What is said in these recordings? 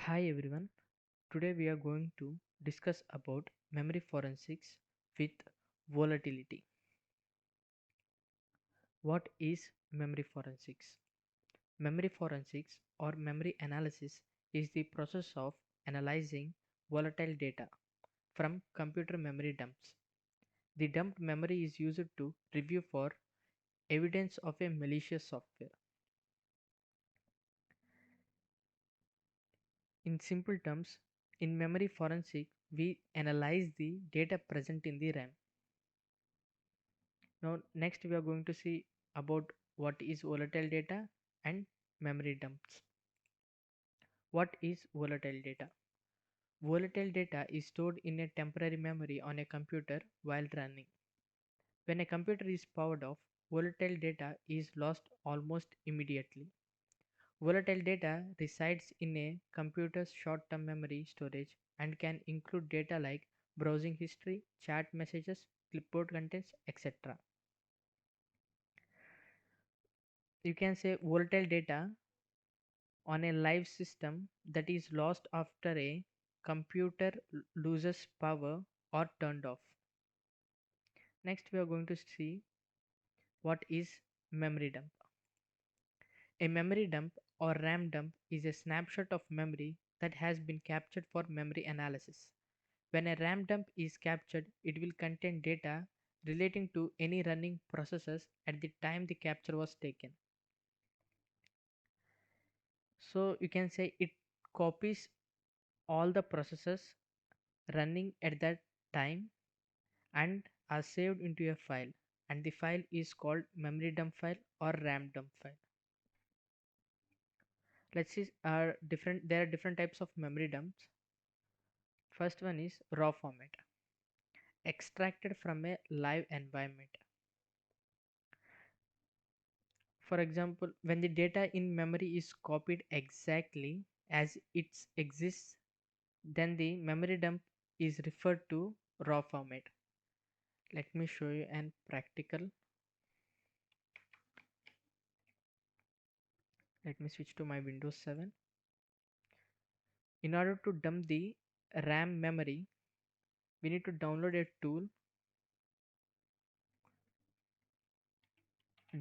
Hi everyone. Today we are going to discuss about memory forensics with volatility. What is memory forensics? Memory forensics or memory analysis is the process of analyzing volatile data from computer memory dumps. The dumped memory is used to review for evidence of a malicious software. In simple terms, in memory forensic, we analyze the data present in the RAM. Now, next we are going to see about what is volatile data and memory dumps. What is volatile data? Volatile data is stored in a temporary memory on a computer while running. When a computer is powered off, volatile data is lost almost immediately. Volatile data resides in a computer's short-term memory storage and can include data like browsing history, chat messages, clipboard contents, etc. You can say volatile data on a live system that is lost after a computer loses power or turned off. Next, we are going to see what is memory dump. A memory dump or RAM dump is a snapshot of memory that has been captured for memory analysis. When a RAM dump is captured, it will contain data relating to any running processes at the time the capture was taken. So you can say it copies all the processes running at that time and are saved into a file, and the file is called memory dump file or RAM dump file. Let's see different there are different types of memory dumps. First one is raw format, extracted from a live environment. For example, when the data in memory is copied exactly as it exists, then the memory dump is referred to raw format. Let me show you an practical. Let me switch to my Windows 7. In order to dump the RAM memory, we need to download a tool,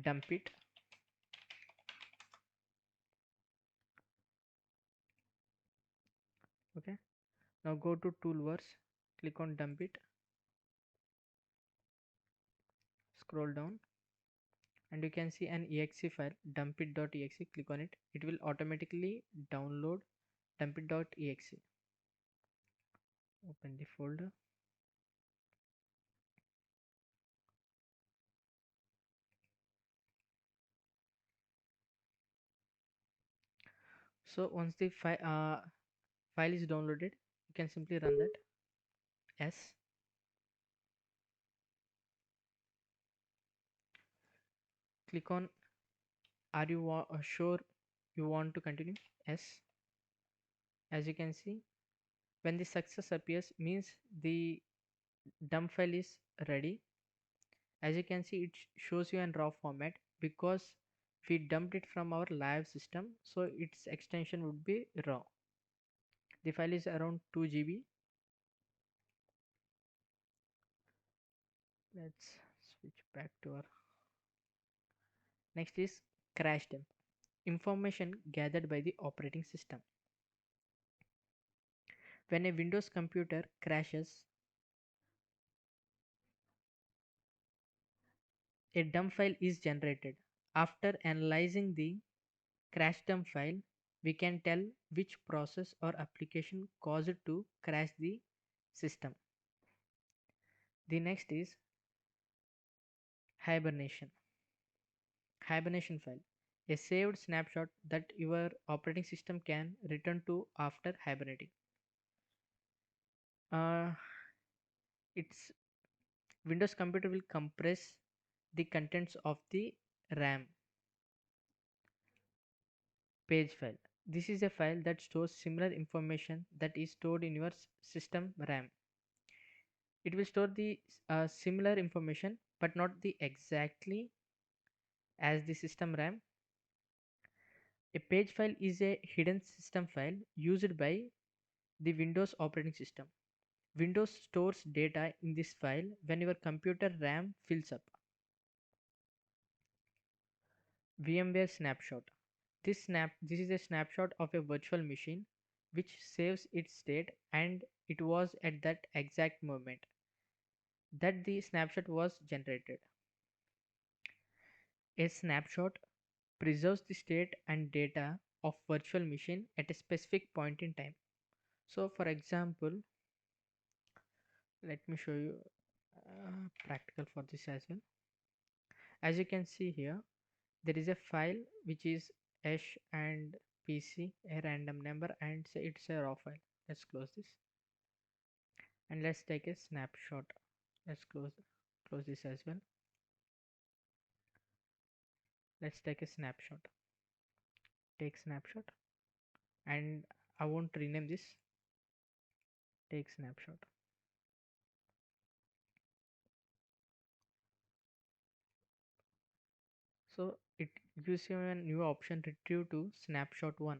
dump it. Okay. Now go to toolbars, click on dump it, scroll down, and you can see an exe file, dumpit.exe. Click on it. It will automatically download dumpit.exe. Open the folder. So once the file is downloaded, you can simply run that. Yes. Click on are you sure you want to continue? Yes. As you can see, when the success appears means the dump file is ready. As you can see, it shows you in raw format because we dumped it from our live system, so its extension would be raw. The file is around 2 GB. Let's switch back to our next is crash dump, information gathered by the operating system. When a Windows computer crashes, a dump file is generated. After analyzing the crash dump file, we can tell which process or application caused to crash the system. The next is hibernation. Hibernation file, a saved snapshot that your operating system can return to after hibernating. Uh, its Windows computer will compress the contents of the RAM page file. This is a file that stores similar information that is stored in your system RAM. It will store the similar information but not the exactly as the system RAM. A page file is a hidden system file used by the Windows operating system. Windows stores data in this file when your computer RAM fills up. VMware snapshot. This is a snapshot of a virtual machine which saves its state and it was at that exact moment that the snapshot was generated. A snapshot preserves the state and data of virtual machine at a specific point in time. So for example, let me show you practical for this as well. As you can see here, there is a file which is hash and pc, a random number, and say it's a raw file. Let's close this and let's take a snapshot. Let's close this as well. Let's take a snapshot. Take snapshot, and I won't rename this. Take snapshot. So it gives you a new option, retrieve to snapshot 1.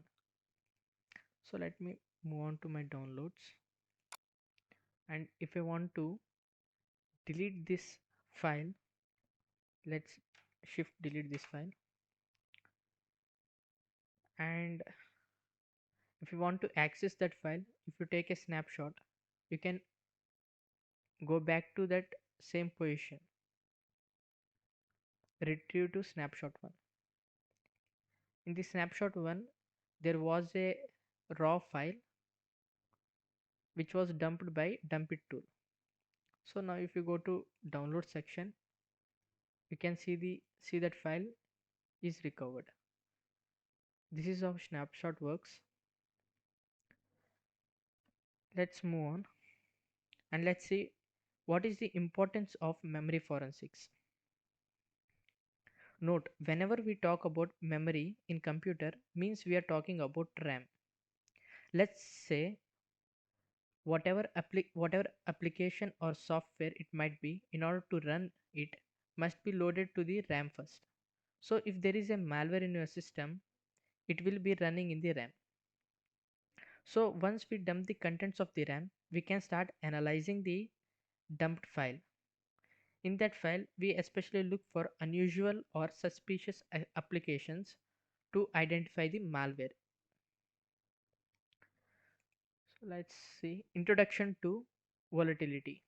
So let me move on to my downloads, and if I want to delete this file, let's shift delete this file. And if you want to access that file, if you take a snapshot, you can go back to that same position, retrieve to snapshot 1. In the snapshot 1, there was a raw file which was dumped by dump it tool. So now if you go to download section, you can see that file is recovered. This is how snapshot works. Let's move on and let's see what is the importance of memory forensics. Note, whenever we talk about memory in computer means we are talking about RAM. Let's say whatever application or software it might be, in order to run it must be loaded to the RAM first. So if there is a malware in your system, it will be running in the RAM. So once we dump the contents of the RAM, we can start analyzing the dumped file. In that file, we especially look for unusual or suspicious applications to identify the malware. So let's see. Introduction to Volatility.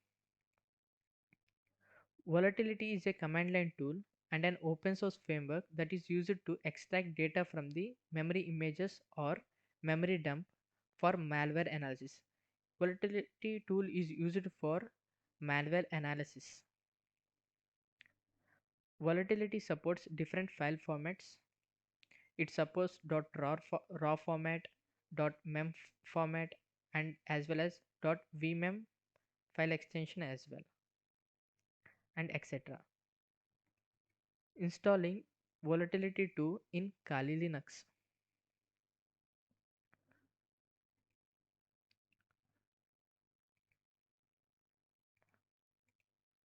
Volatility is a command line tool and an open source framework that is used to extract data from the memory images or memory dump for malware analysis. Volatility tool is used for malware analysis. Volatility supports different file formats. It supports .raw format, .mem format, and as well as .vmem file extension as well, and etc. Installing Volatility 2 in Kali Linux.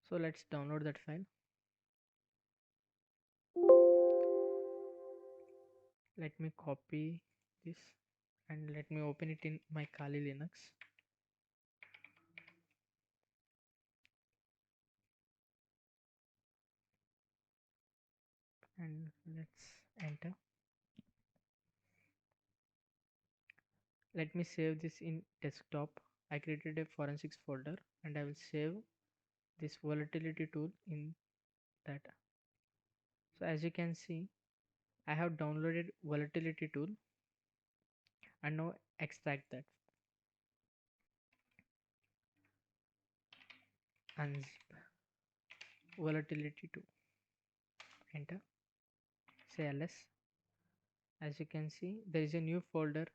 So let's download that file. Let me copy this and let me open it in my Kali Linux. And let's enter. Let me save this in desktop. I created a forensics folder and I will save this volatility tool in that. So as you can see, I have downloaded volatility tool and now extract that. Unzip volatility 2. Enter. Say ls. As you can see, there is a new folder.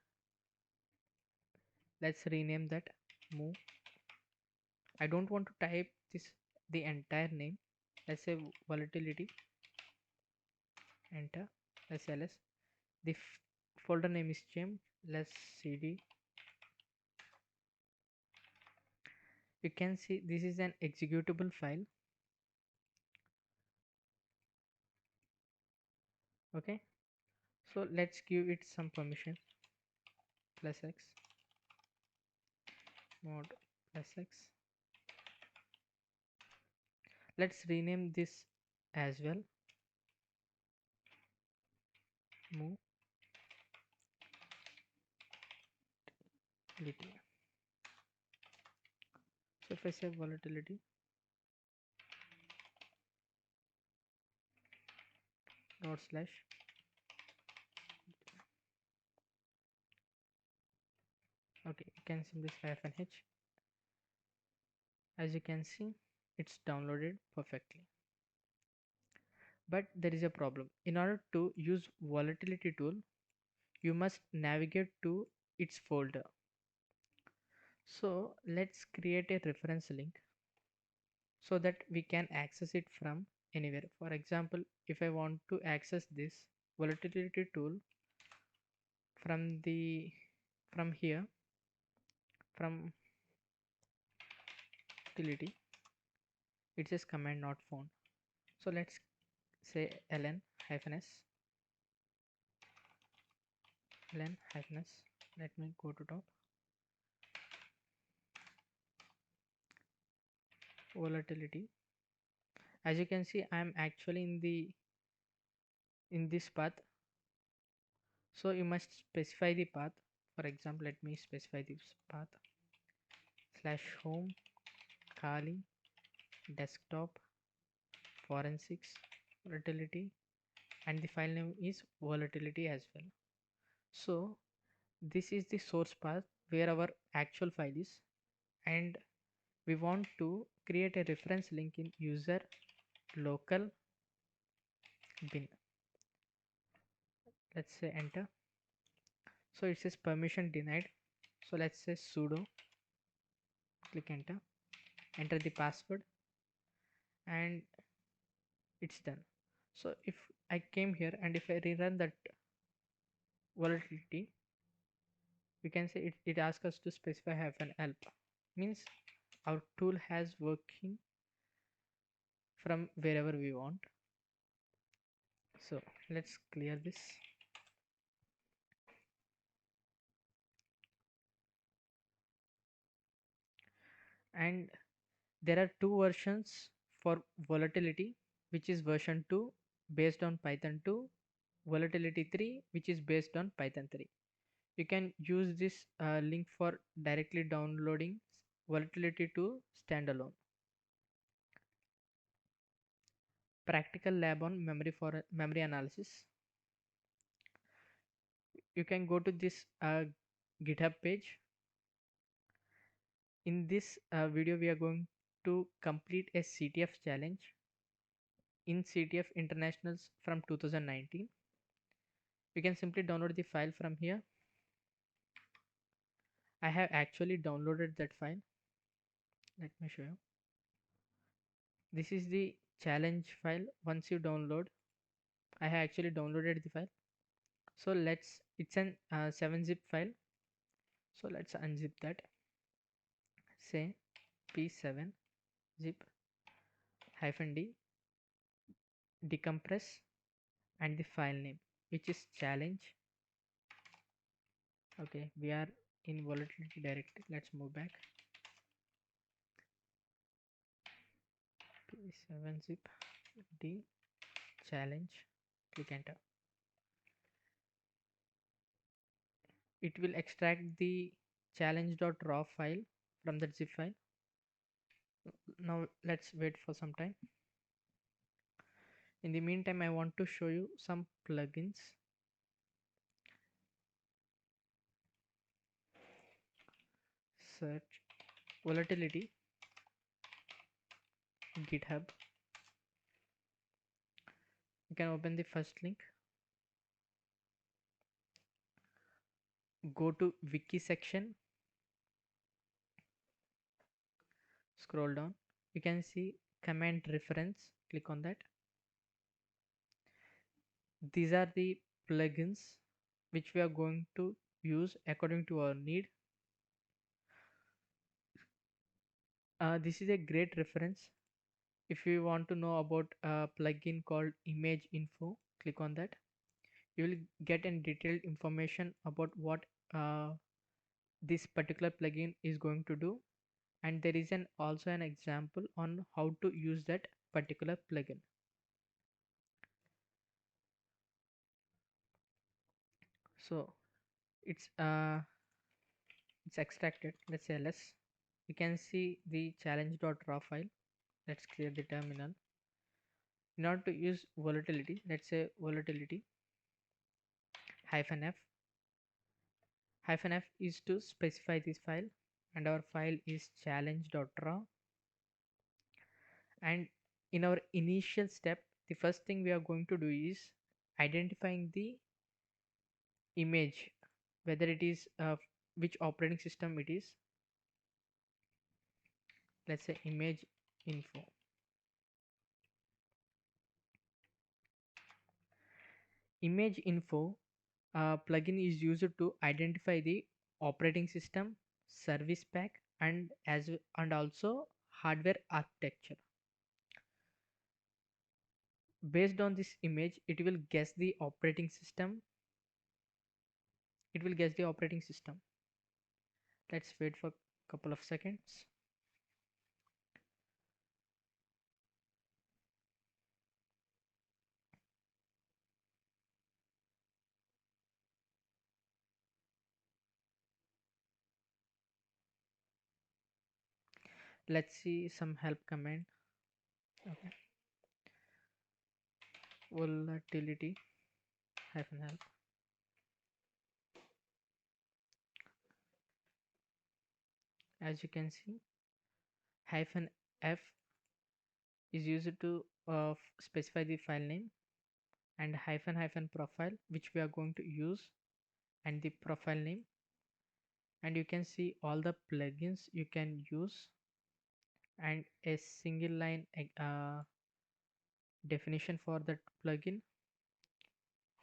Let's rename that move. I don't want to type this the entire name. Let's say volatility. Enter. Let's say ls. The folder name is changed. Let's cd. You can see this is an executable file. Okay, So let's give it some permission. Plus x mod plus x. Let's rename this as well. Move volatility. So if I say volatility dot slash, okay, you can simply say -h. As you can see, it's downloaded perfectly. But there is a problem. In order to use volatility tool, you must navigate to its folder. So let's create a reference link so that we can access it from anywhere. For example, if I want to access this volatility tool from the from here, from utility, it says command not found. So let's say ln-s. Let me go to top. Volatility. As you can see, I am actually in this path. So you must specify the path. For example, let me specify this path /home kali desktop forensics volatility, and the file name is volatility as well. So this is the source path where our actual file is, and we want to create a reference link in user local bin. Let's say enter. So it says permission denied. So let's say sudo, click enter, enter the password, and it's done. So if I came here and if I rerun that volatility, we can say it asks us to specify -help, means our tool has working from wherever we want. So let's clear this. And there are two versions for volatility, which is version 2 based on Python 2, volatility 3 which is based on Python 3. You can use this link for directly downloading volatility 2 standalone. Practical lab on memory analysis. You can go to this GitHub page. In this video we are going to complete a CTF challenge in CTF Internationals from 2019. You can simply download the file from here. I have actually downloaded that file. Let me show you. This is the challenge file. Once you download, I have actually downloaded the file. So it's an 7-zip file. So let's unzip that. Say p7 zip -d decompress and the file name, which is challenge. Okay, we are in volatility directory. Let's move back. p7 zip d challenge, click enter. It will extract the challenge.raw file from that zip file. Now let's wait for some time. In the meantime, I want to show you some plugins. Search volatility GitHub. You can open the first link, go to wiki section, scroll down. You can see command reference, click on that. These are the plugins which we are going to use according to our need. This is a great reference. If you want to know about a plugin called image info, click on that. You will get in detailed information about what uh, this particular plugin is going to do, and there is also an example on how to use that particular plugin. So it's it's extracted. Let's say ls. You can see the challenge.raw file. Let's clear the terminal. In order to use volatility, let's say volatility hyphen f. Hyphen f is to specify this file, and our file is challenge.raw. And in our initial step, the first thing we are going to do is identifying the image, whether it is which operating system it is. Let's say image info. Image info plugin is used to identify the operating system, service pack, and also hardware architecture. Based on this image, it will guess the operating system. It will guess the operating system. Let's wait for a couple of seconds. Let's see some help command. Okay. Volatility hyphen help. As you can see, hyphen f is used to specify the file name, and hyphen hyphen profile, which we are going to use, and the profile name. And you can see all the plugins you can use, and a single line definition for that plugin.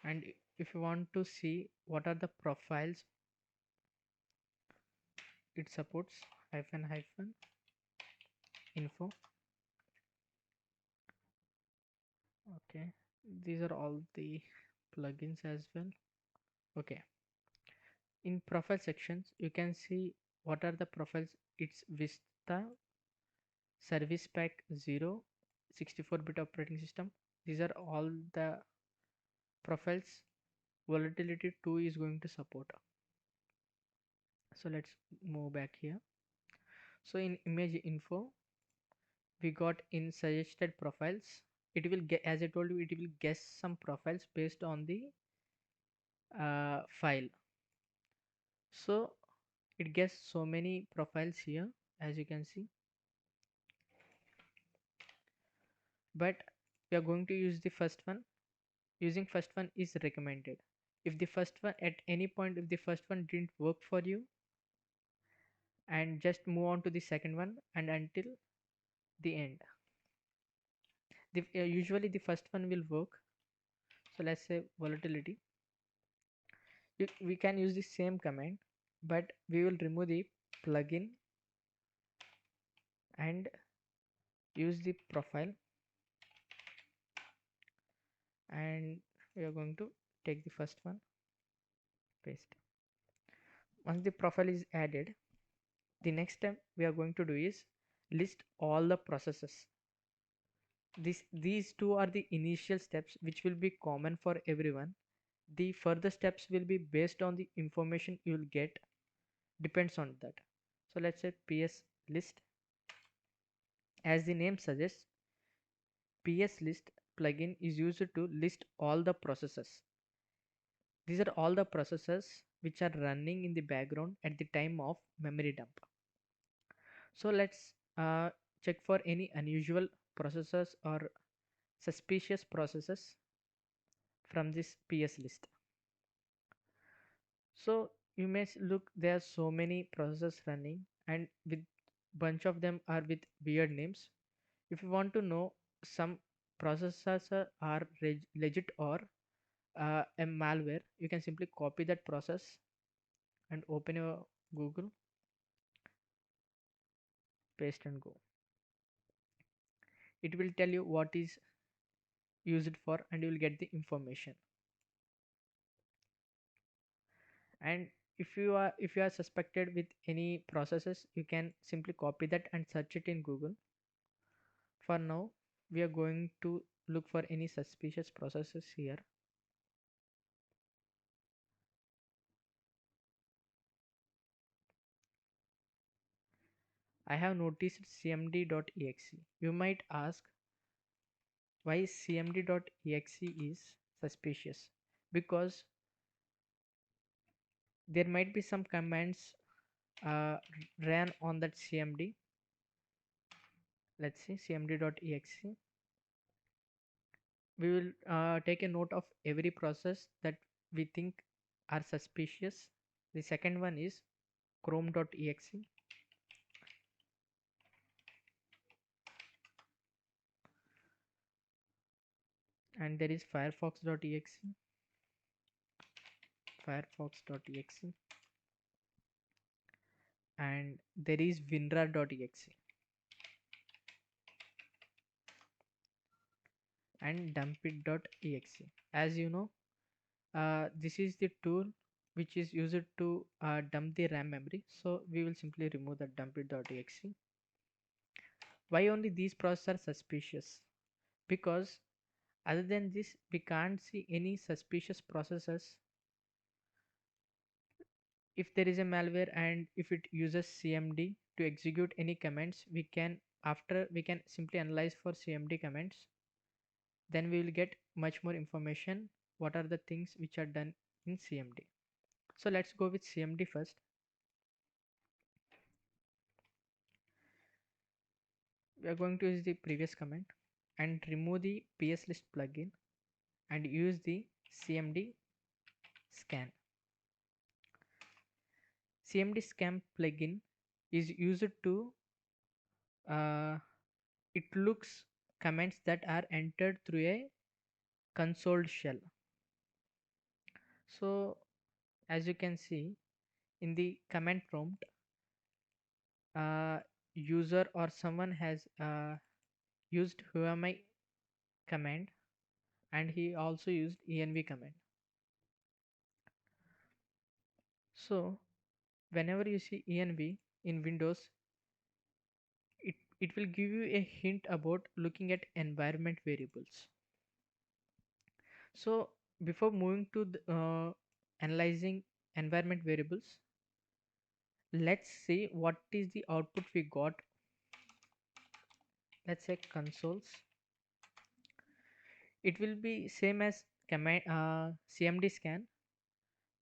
And if you want to see what are the profiles it supports, hyphen hyphen info. Okay, these are all the plugins as well. Okay, in profile sections you can see what are the profiles. It's Vista, Service Pack 0, 64-bit operating system. These are all the profiles Volatility 2 is going to support. So let's move back here. So in image info, we got in suggested profiles. It will get, as I told you, it will guess some profiles based on the file. So it gets so many profiles here, as you can see. But we are going to use the first one. Using first one is recommended. If the first one, at any point, if the first one didn't work for you, and just move on to the second one and until the end. Usually the first one will work. So let's say volatility. We can use the same command, but we will remove the plugin and use the profile, and we are going to take the first one, paste. Once the profile is added, the next step we are going to do is list all the processes. These two are the initial steps which will be common for everyone. The further steps will be based on the information you will get, depends on that. So let's say ps list. As the name suggests, ps list plugin is used to list all the processes. These are all the processes which are running in the background at the time of memory dump. So let's check for any unusual processes or suspicious processes from this ps list. So you may look, there are so many processes running, and with bunch of them are with weird names. If you want to know some processes are legit or a malware, you can simply copy that process and open your Google, paste and go. It will tell you what is used for, and you will get the information. And if you are suspected with any processes, you can simply copy that and search it in Google. For now, we are going to look for any suspicious processes here. I have noticed cmd.exe. You might ask why cmd.exe is suspicious. Because there might be some commands ran on that cmd. Let's see cmd.exe. We will take a note of every process that we think are suspicious. The second one is chrome.exe, and there is firefox.exe, firefox.exe, and there is winrar.exe and dumpit.exe. As you know, this is the tool which is used to dump the RAM memory. So we will simply remove the dumpit.exe. Why only these processes are suspicious? Because other than this, we can't see any suspicious processes. If there is a malware and if it uses cmd to execute any commands, we can simply analyze for cmd commands. Then we will get much more information what are the things which are done in cmd. So let's go with cmd first. We are going to use the previous command and remove the pslist plugin and use the cmd scan. cmd scan plugin is used to uh, it looks commands that are entered through a console shell. So as you can see in the command prompt, uh, user or someone has used whoami command, and he also used env command. So whenever you see env in Windows, it will give you a hint about looking at environment variables. So before moving to analyzing environment variables, let's see what is the output we got. Let's say consoles. It will be same as command cmd scan,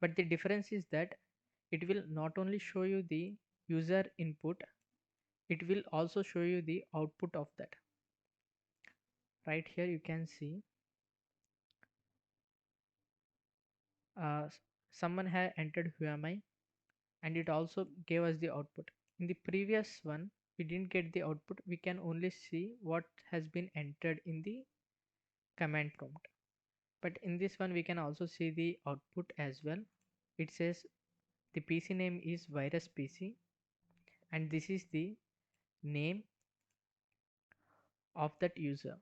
but the difference is that it will not only show you the user input, it will also show you the output of that. Right here you can see uh, someone had entered whoami and it also gave us the output. In the previous one we didn't get the output, we can only see what has been entered in the command prompt. But in this one we can also see the output as well. It says the PC name is virus PC and this is the name of that user.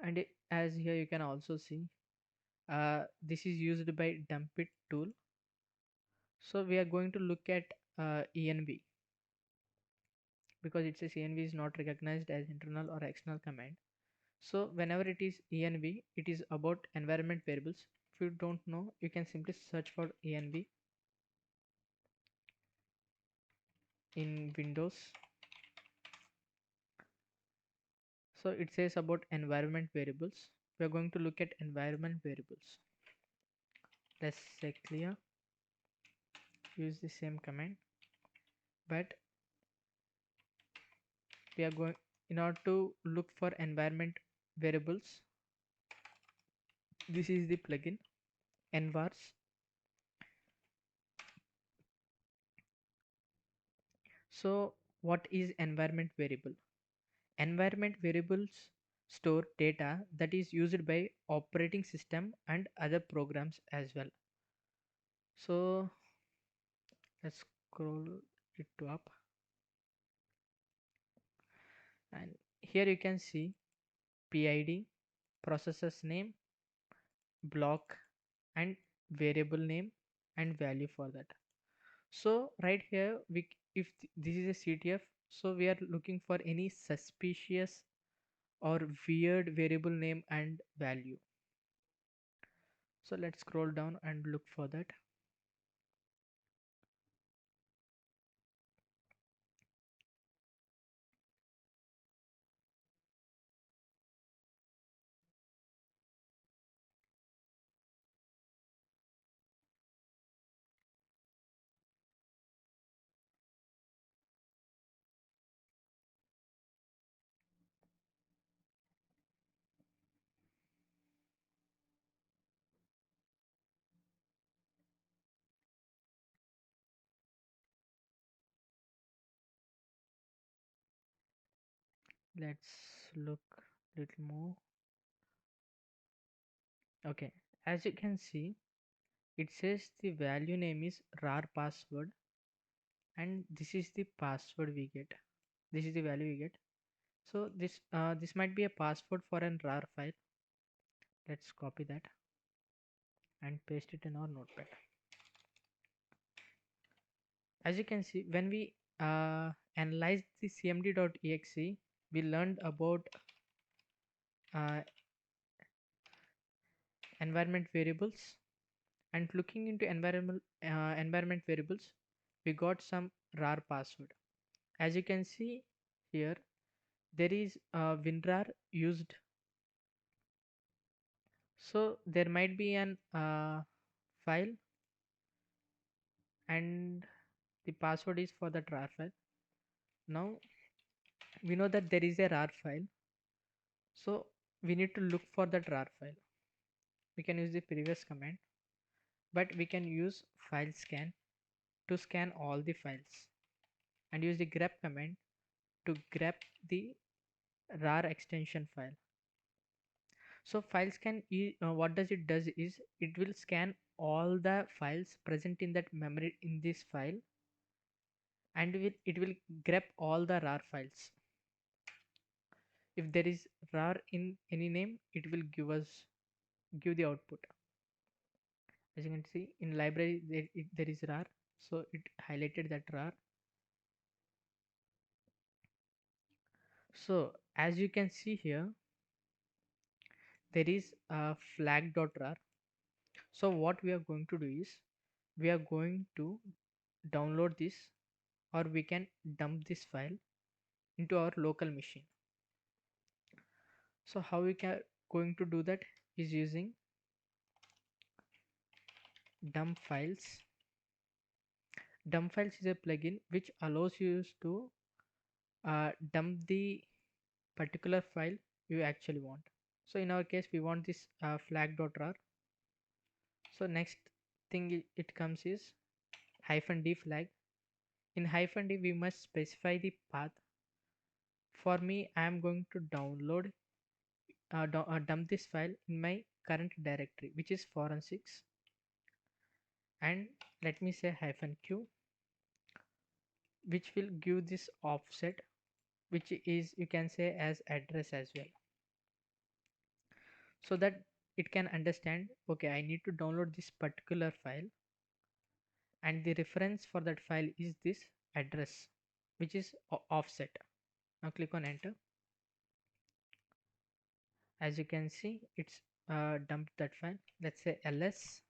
And as here you can also see this is used by dumpit tool. So we are going to look at env, because it says env is not recognized as internal or external command. So whenever it is env, it is about environment variables. If you don't know, you can simply search for env in Windows. So it says about environment variables. We are going to look at environment variables. Let's say clear, use the same command, but we are going, in order to look for environment variables, this is the plugin envars. So what is environment variable? Environment variables store data that is used by operating system and other programs as well. So let's scroll it to up, and here you can see PID, processor's name, block and variable name, and value for that. So right here, if this is a CTF, so we are looking for any suspicious or weird variable name and value. So let's scroll down and look for that. Let's look little more. Okay, as you can see, it says the value name is rar password, and this is the password we get. This is the value we get. So this might be a password for an rar file. Let's copy that and paste it in our notepad. As you can see, when we analyzed the cmd.exe, we learned about uh, environment variables, and looking into environment variables, we got some rar password. As you can see here, there is winrar used, so there might be an file, and the password is for that rar file. Now we know that there is a rar file, so we need to look for that rar file. We can use the previous command, but we can use file scan to scan all the files, and use the grep command to grep the rar extension file. So file scan what does it does is it will scan all the files present in that memory in this file, and it will grep all the rar files. If there is rar in any name, it will give the output. As you can see in library, there is rar, so it highlighted that rar. So as you can see here, there is a flag.rar. So what we are going to do is we are going to download this, or we can dump this file into our local machine. So how we can going to do that is using dump files. Dump files is a plugin which allows you to dump the particular file you actually want. So in our case, we want this flag.rar. So next thing it comes is -d flag. In -d we must specify the path. For me, I am going to download dump this file in my current directory, which is forensics, and let me say -q, which will give this offset, which is you can say as address as well, so that it can understand, okay, I need to download this particular file, and the reference for that file is this address, which is offset. Now click on enter. As you can see, it's dumped that file. Let's say ls,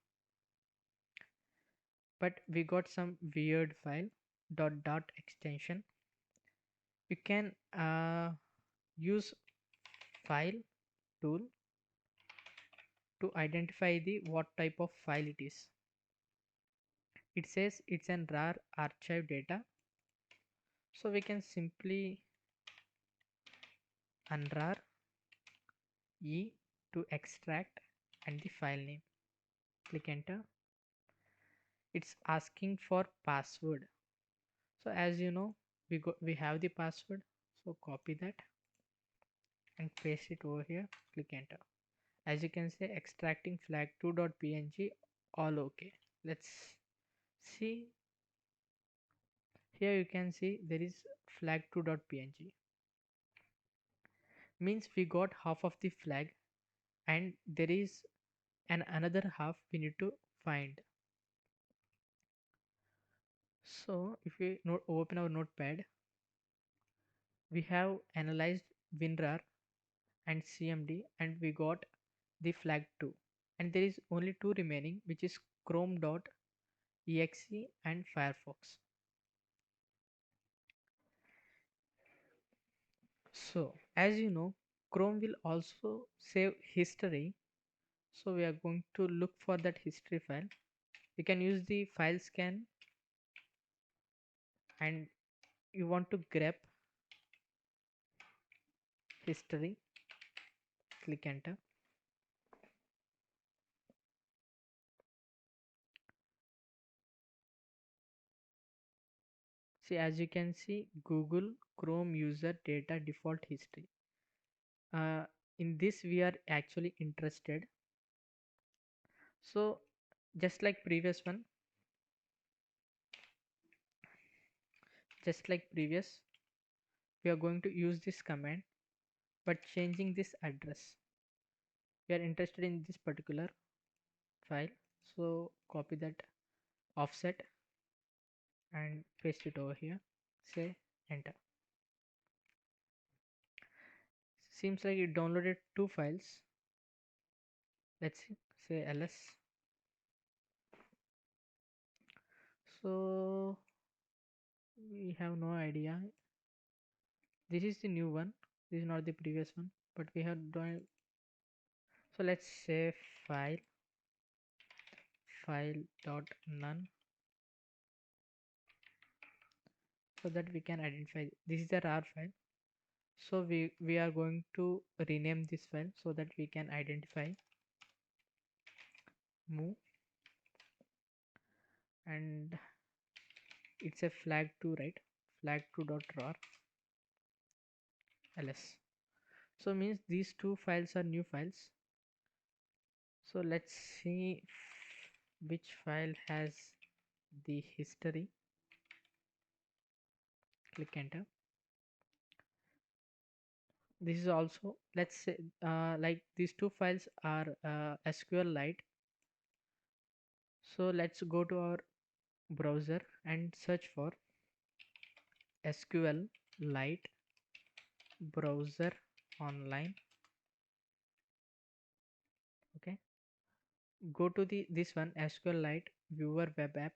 but we got some weird file dot extension. You can use file tool to identify the what type of file it is. It says it's an rar archive data, so we can simply unrar e to extract and the file name. Click enter. It's asking for password. So as you know, we have the password, so copy that and paste it over here. Click enter. As you can say, extracting flag2.png, all okay. Let's see. Here you can see there is flag2.png, means we got half of the flag, and there is another half we need to find. So if we open our notepad, we have analyzed WinRAR and CMD and we got the flag 2. And there is only two remaining, which is Chrome.exe and Firefox. So as you know, Chrome will also save history. So we are going to look for that history file. You can use the file scan and you want to grep history, click enter. See, as you can see, Google Chrome user data default history. Uh, in this we are actually interested. So just like previous one, just like previous, we are going to use this command but changing this address. We are interested in this particular file, so copy that offset and paste it over here, say enter. Seems like it downloaded two files. Let's see, say ls. So we have no idea. This is the new one, this is not the previous one, but we have done. So let's say file dot none, so that we can identify this is the rar file. So we are going to rename this file so that we can identify move, and it's a flag2, right? flag2.rar ls. So means these two files are new files. So let's see which file has the history. Click enter. This is also, let's say, like these two files are SQLite. So let's go to our browser and search for SQLite browser online. Okay, go to the this one, SQLite viewer web app.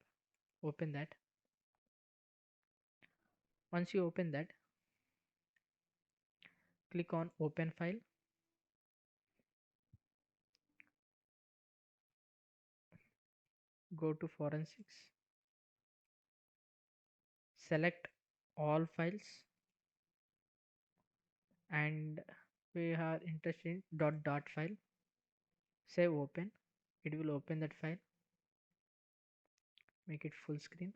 Open that. Once you open that, click on open file. Go to forensics, select all files, and we are interested in dot file. Say open. It will open that file. Make it full screen.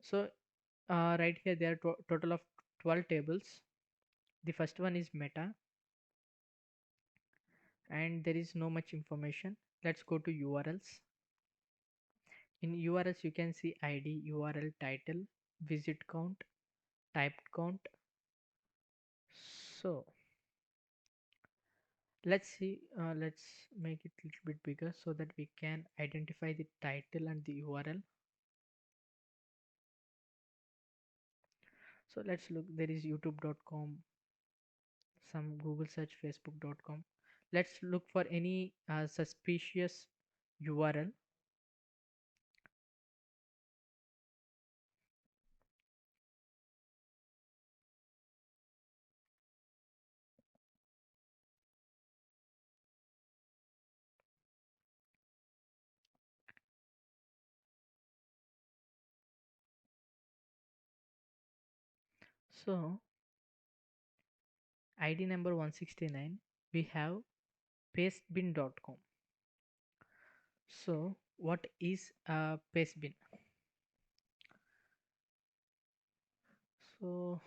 So right here there are total of 12 tables. The first one is meta, and there is no much information. Let's go to URLs. In URLs you can see ID, URL title, visit count, typed count. So let's see, let's make it a little bit bigger so that we can identify the title and the URL. So let's look, there is youtube.com, some Google search, facebook.com. Let's look for any suspicious URL. So ID number 169, we have pastebin.com. So what is pastebin? So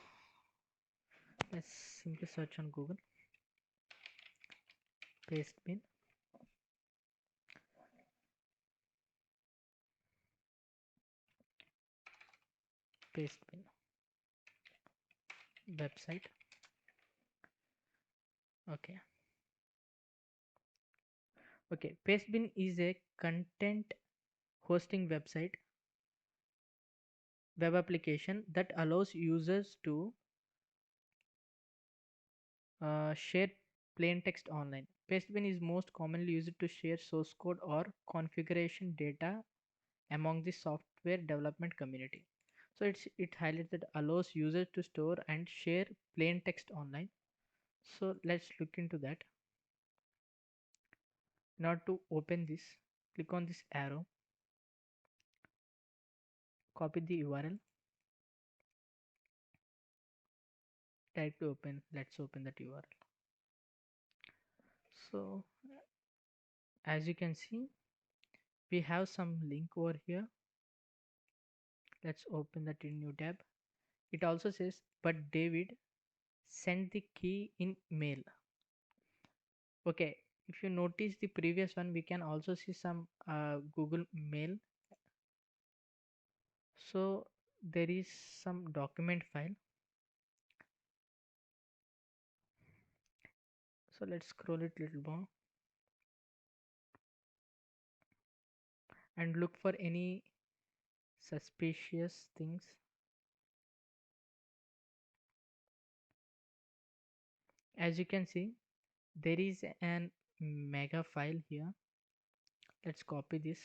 let's simply search on Google pastebin. Pastebin website. Okay. Okay, pastebin is a content hosting website web application that allows users to share plain text online. Pastebin is most commonly used to share source code or configuration data among the software development community. So it highlights that allows users to store and share plain text online. So let's look into that. Now to open this, click on this arrow, copy the URL, type to open. Let's open that URL. So as you can see, we have some link over here. Let's open that in new tab. It also says, but David send the key in mail. Okay, if you notice the previous one, we can also see some Google Mail. So there is some document file. So let's scroll it little more and look for any suspicious things. As you can see, there is an mega file here. Let's copy this,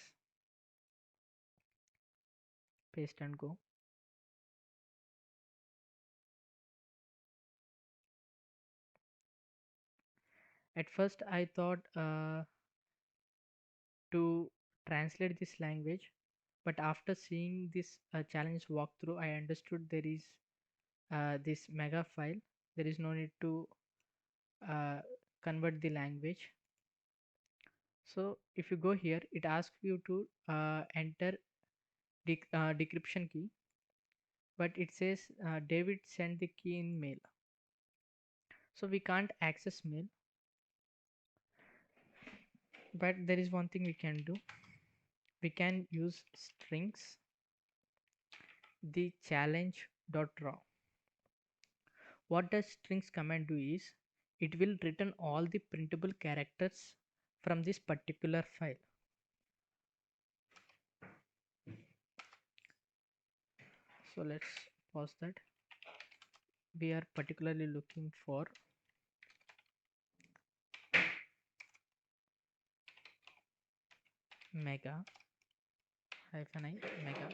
paste and go. At first I thought to translate this language, but after seeing this challenge walkthrough, I understood there is this mega file. There is no need to uh, convert the language. So if you go here, it asks you to enter decryption key, but it says David sent the key in mail. So we can't access mail, but there is one thing we can do. We can use strings, the challenge.raw. What does strings command do is, it will return all the printable characters from this particular file. So let's pause that. We are particularly looking for mega hyphen I mega.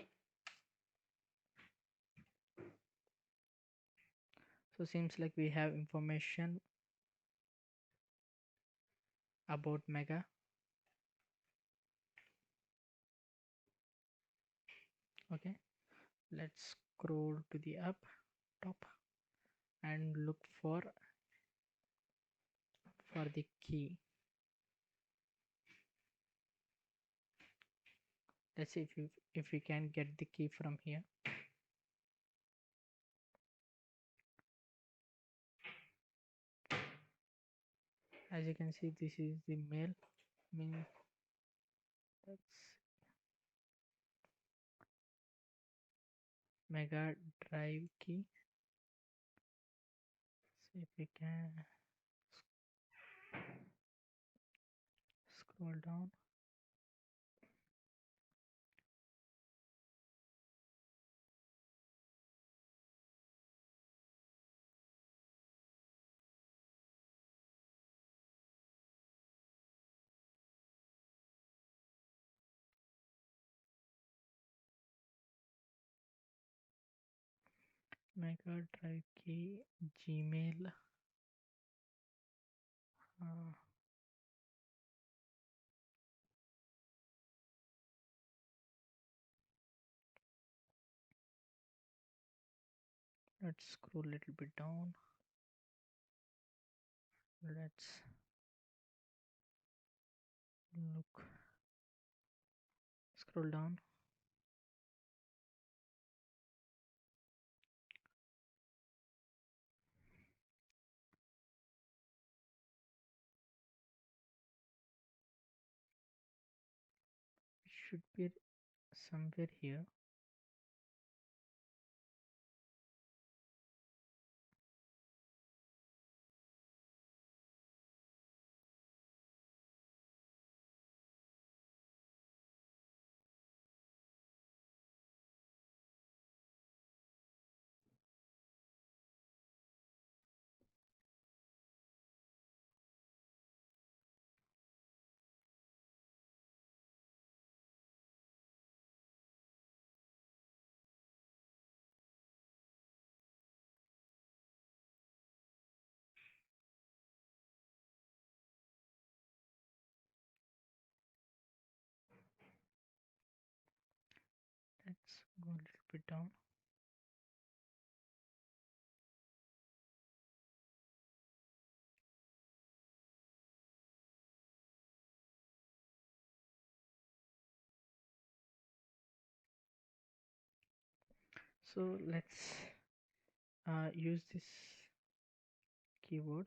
So seems like we have information about mega. Okay, let's scroll to the up top and look for the key. Let's see if we can get the key from here. As you can see, this is the mail. That's mega drive key. See if we can scroll down. Mega drive key, Gmail. Uh, let's scroll a little bit down. Let's look. Scroll down. It should be somewhere here. Go a little bit down. So let's use this keyword,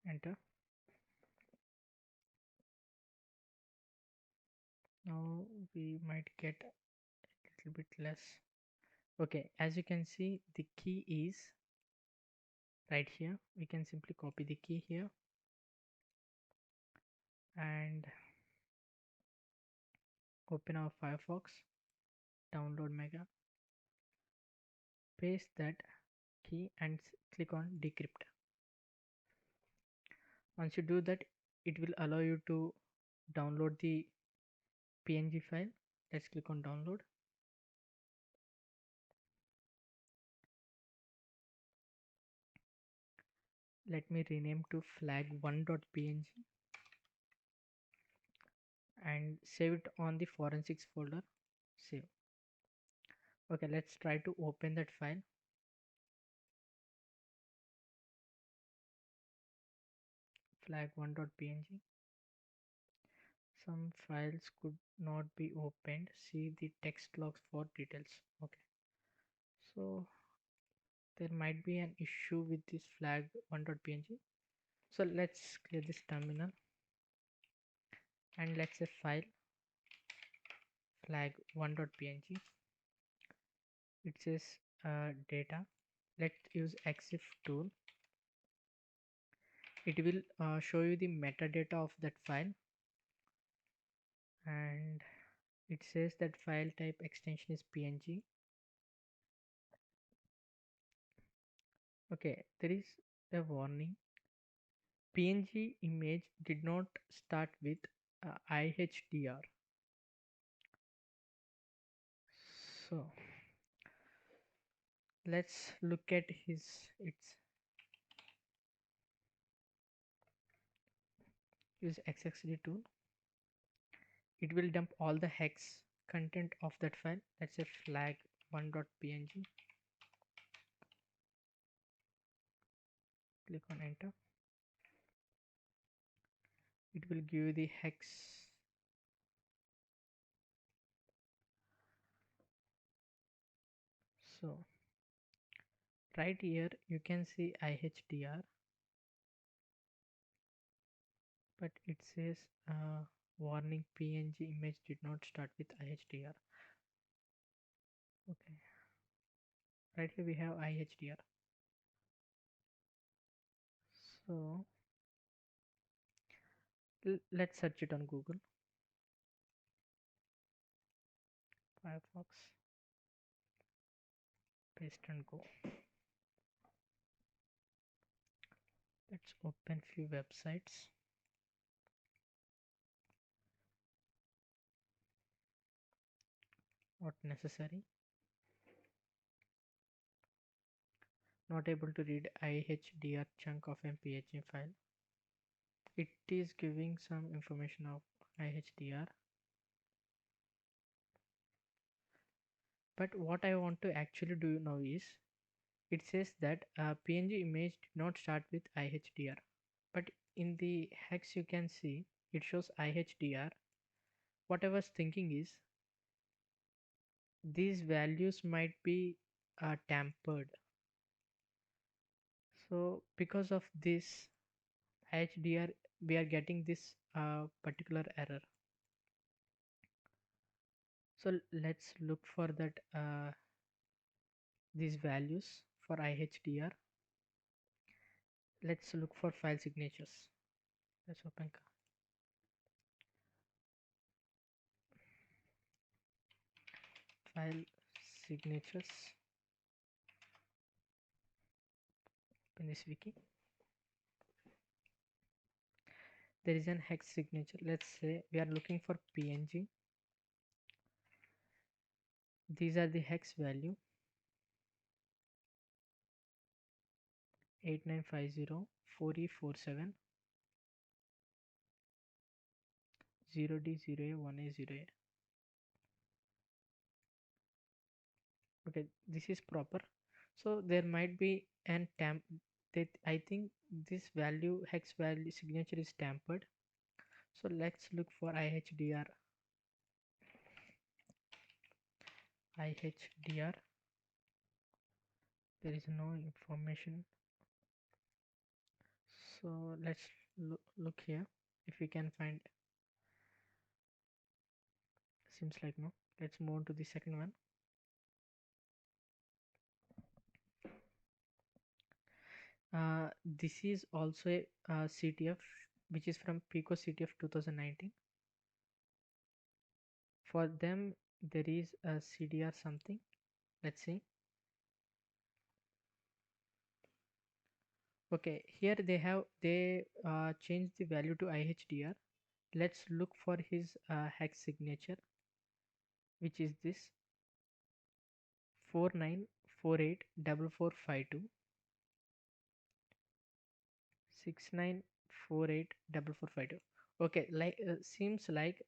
enter. Now we might get a little bit less. Okay, as you can see, the key is right here. We can simply copy the key here and open our Firefox, download Mega, paste that key and click on decrypt. Once you do that, it will allow you to download the PNG file. Let's click on download. Let me rename to flag1.png and save it on the forensics folder. Save. Okay, let's try to open that file. Flag1.png. Some files could not be opened. See the text logs for details. Okay, so there might be an issue with this flag1.png. So let's clear this terminal and let's say file flag1.png. It says data. Let's use exif tool. It will show you the metadata of that file, and it says that file type extension is png. Okay, there is a warning. PNG image did not start with IHDR. So let's look at its use XXD tool. It will dump all the hex content of that file. Let's say flag1.png. Click on enter. It will give you the hex. So right here you can see IHDR, but it says warning, PNG image did not start with IHDR. Okay, right here we have IHDR. So let's search it on Google. Firefox, paste and go. Let's open few websites. Not necessary. Not able to read IHDR chunk of a PNG file. It is giving some information of IHDR. But what I want to actually do now is, it says that PNG image did not start with IHDR. But in the hex you can see it shows IHDR. What I was thinking is, these values might be tampered. So because of this IHDR, we are getting this particular error. So let's look for that these values for IHDR. Let's look for file signatures. Let's open file signatures in this wiki. There is an hex signature. Let's say we are looking for PNG. These are the hex value. 8950 4E47 0D0A 1A0A. Okay, this is proper. So there might be an tamp that I think this value hex value signature is tampered. So let's look for IHDR. IHDR. There is no information. So let's look here if we can find. Seems like no. Let's move on to the second one. This is also a CTF which is from Pico CTF 2019. For them there is a CDR something. Let's see. Okay, here they changed the value to IHDR. Let's look for his hex signature, which is this 49484452 69484452. Okay, like seems like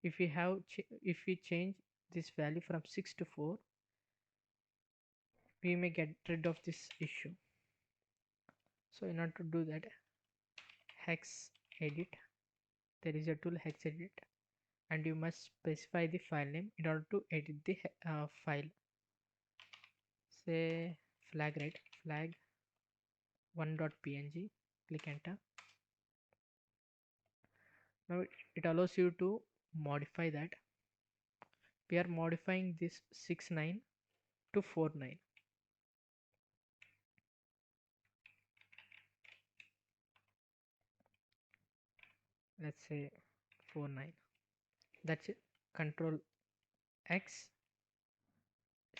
if we have if we change this value from 6 to 4, we may get rid of this issue. So in order to do that, hex edit, there is a tool hex edit, and you must specify the file name in order to edit the file. Say flag, right? Flag 1.png. Click enter. Now it allows you to modify that. We are modifying this 69 to 49. Let's say 49. That's it. Control X,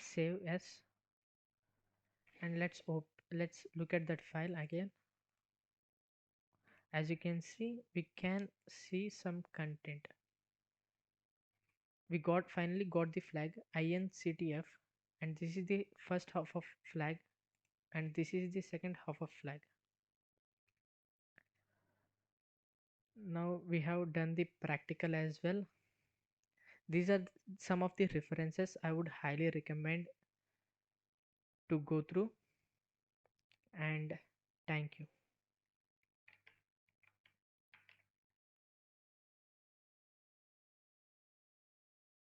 save as, and let's look at that file again. As you can see, we can see some content. We finally got the flag INCTF, and this is the first half of flag, and this is the second half of flag. Now we have done the practical as well. These are some of the references I would highly recommend to go through, and thank you.